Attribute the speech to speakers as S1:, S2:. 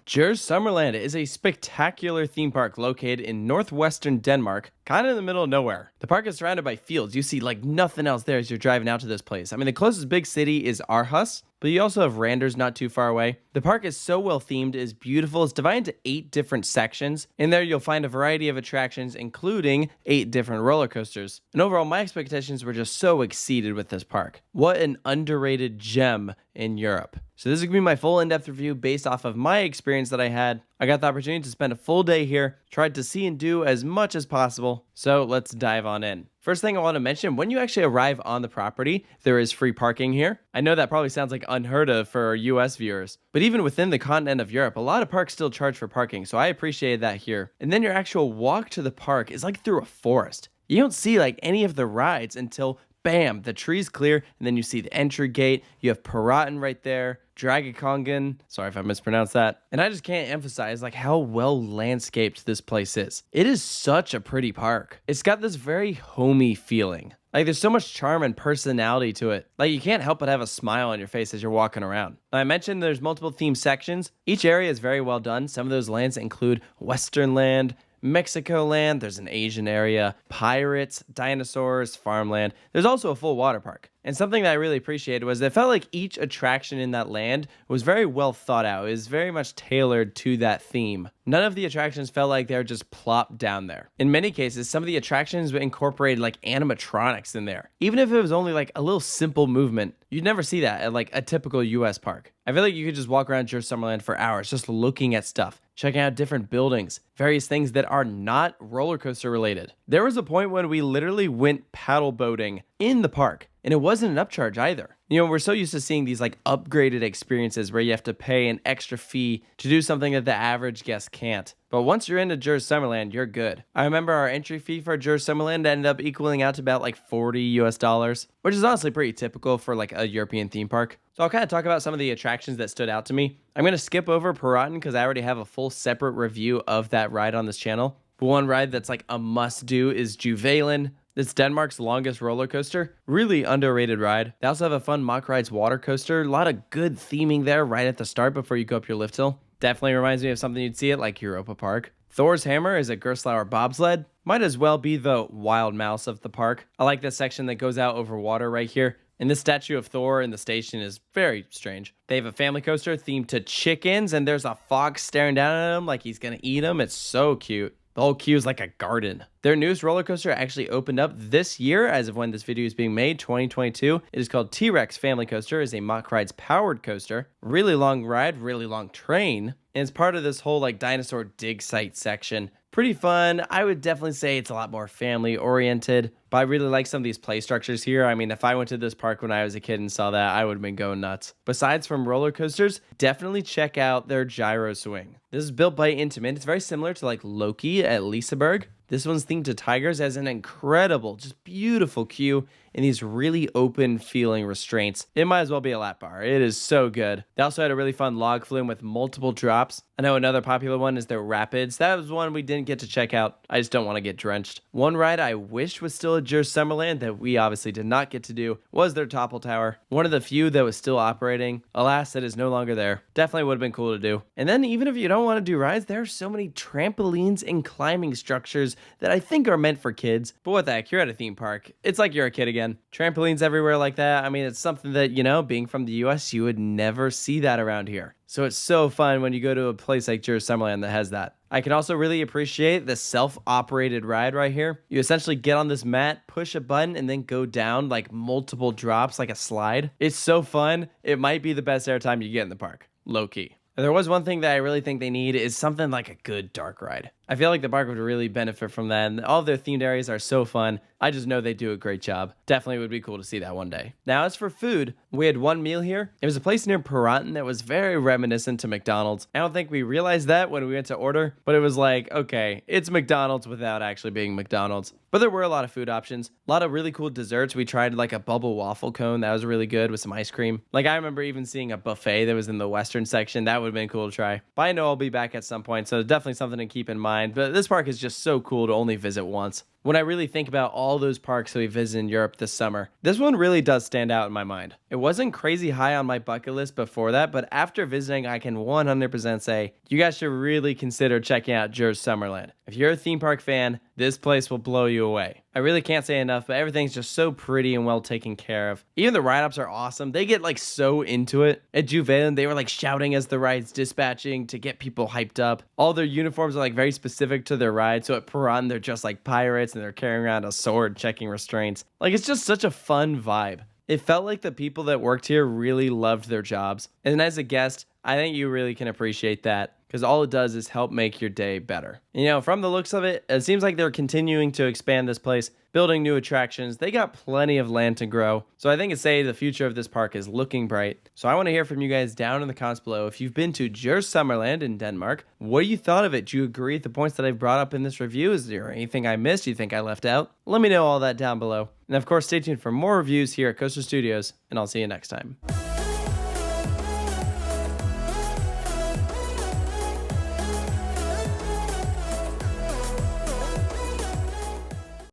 S1: Djurs Sommerland is a spectacular theme park located in northwestern Denmark, kind of in the middle of nowhere. The park is surrounded by fields. You see like nothing else there as you're driving out to this place. I mean, the closest big city is Aarhus, but you also have Randers not too far away. The park is so well themed, it is beautiful. It's divided into 8 different sections. In there, you'll find a variety of attractions, including 8 different roller coasters. And overall, my expectations were just so exceeded with this park. What an underrated gem in Europe. So this is going to be my full in-depth review based off of my experience that I had. I got the opportunity to spend a full day here, tried to see and do as much as possible. So let's dive on in. First thing I want to mention, when you actually arrive on the property, there is free parking here. I know that probably sounds like unheard of for US viewers, but even within the continent of Europe, a lot of parks still charge for parking, so I appreciated that here. And then your actual walk to the park is like through a forest. You don't see like any of the rides until bam, the tree's clear, and then you see the entry gate. You have Piraten right there, Dragekongen, sorry if I mispronounced that. And I just can't emphasize like how well landscaped this place is. It is such a pretty park. It's got this very homey feeling. Like there's so much charm and personality to it. Like you can't help but have a smile on your face as you're walking around. I mentioned there's multiple theme sections. Each area is very well done. Some of those lands include Western land, Mexico land, there's an Asian area, pirates, dinosaurs, farmland. There's also a full water park. And something that I really appreciated was it felt like each attraction in that land was very well thought out. It was very much tailored to that theme. None of the attractions felt like they were just plopped down there. In many cases, some of the attractions incorporated like animatronics in there. Even if it was only like a little simple movement, you'd never see that at like a typical US park. I feel like you could just walk around Djurs Sommerland for hours just looking at stuff, checking out different buildings, various things that are not roller coaster related. There was a point when we literally went paddle boating in the park, and it wasn't an upcharge either. You know, we're so used to seeing these like upgraded experiences where you have to pay an extra fee to do something that the average guest can't. But once you're into Djurs Sommerland, you're good. I remember our entry fee for Djurs Sommerland ended up equaling out to about like $40 US, which is honestly pretty typical for like a European theme park. So I'll kind of talk about some of the attractions that stood out to me. I'm going to skip over Piraten because I already have a full separate review of that ride on this channel. But one ride that's like a must do is Juveelen. It's Denmark's longest roller coaster. Really underrated ride. They also have a fun Mock Rides water coaster. A lot of good theming there right at the start before you go up your lift hill. Definitely reminds me of something you'd see at like Europa Park. Thor's Hammer is a Gerstlauer bobsled. Might as well be the wild mouse of the park. I like this section that goes out over water right here. And this statue of Thor in the station is very strange. They have a family coaster themed to chickens, and there's a fox staring down at him like he's gonna eat him. It's so cute. The whole queue is like a garden. Their newest roller coaster actually opened up this year as of when this video is being made, 2022. It is called T-Rex Family Coaster. It is a Mock Rides powered coaster. Really long ride, really long train. And it's part of this whole like dinosaur dig site section. Pretty fun. I would definitely say it's a lot more family oriented, but I really like some of these play structures here. I mean, if I went to this park when I was a kid and saw that, I would have been going nuts. Besides from roller coasters, definitely check out their gyro swing. This is built by Intamin. It's very similar to like Loki at Liseberg. This one's themed to tigers, as an incredible, just beautiful queue and these really open feeling restraints. It might as well be a lap bar. It is so good. They also had a really fun log flume with multiple drops. I know another popular one is their rapids. That was one we didn't get to check out. I just don't want to get drenched. One ride I wish was still at Djurs Sommerland that we obviously did not get to do was their topple tower. One of the few that was still operating. Alas, it is no longer there. Definitely would have been cool to do. And then even if you don't want to do rides, there are so many trampolines and climbing structures that I think are meant for kids. But what the heck, you're at a theme park. It's like you're a kid again. Trampolines everywhere like that. I mean, it's something that, you know, being from the US, you would never see that around here. So it's so fun when you go to a place like Djurs Sommerland that has that. I can also really appreciate the self-operated ride right here. You essentially get on this mat, push a button, and then go down like multiple drops like a slide. It's so fun. It might be the best airtime you get in the park. Low key. There was one thing that I really think they need is something like a good dark ride. I feel like the park would really benefit from that, and all of their themed areas are so fun. I just know they do a great job. Definitely would be cool to see that one day. Now, as for food, we had one meal here. It was a place near Piraten that was very reminiscent to McDonald's. I don't think we realized that when we went to order, but it was like, okay, it's McDonald's without actually being McDonald's. But there were a lot of food options, a lot of really cool desserts. We tried like a bubble waffle cone that was really good with some ice cream. Like I remember even seeing a buffet that was in the Western section. That would have been cool to try. But I know I'll be back at some point, so definitely something to keep in mind. But this park is just so cool to only visit once. When I really think about all those parks that we visited in Europe this summer, this one really does stand out in my mind. It wasn't crazy high on my bucket list before that, but after visiting, I can 100% say you guys should really consider checking out Djurs Sommerland. If you're a theme park fan, this place will blow you away. I really can't say enough, but everything's just so pretty and well taken care of. Even the ride-ups are awesome. They get like so into it. At Juveland, they were like shouting as the ride's dispatching to get people hyped up. All their uniforms are like very specific to their ride. So at Piran, they're just like pirates and they're carrying around a sword checking restraints. Like it's just such a fun vibe. It felt like the people that worked here really loved their jobs. And as a guest, I think you really can appreciate that because all it does is help make your day better. You know, from the looks of it, it seems like they're continuing to expand this place, building new attractions. They got plenty of land to grow. So I think it's say the future of this park is looking bright. So I want to hear from you guys down in the comments below. If you've been to Djurs Sommerland in Denmark, what do you thought of it? Do you agree with the points that I've brought up in this review? Is there anything I missed you think I left out? Let me know all that down below. And of course, stay tuned for more reviews here at Coaster Studios, and I'll see you next time.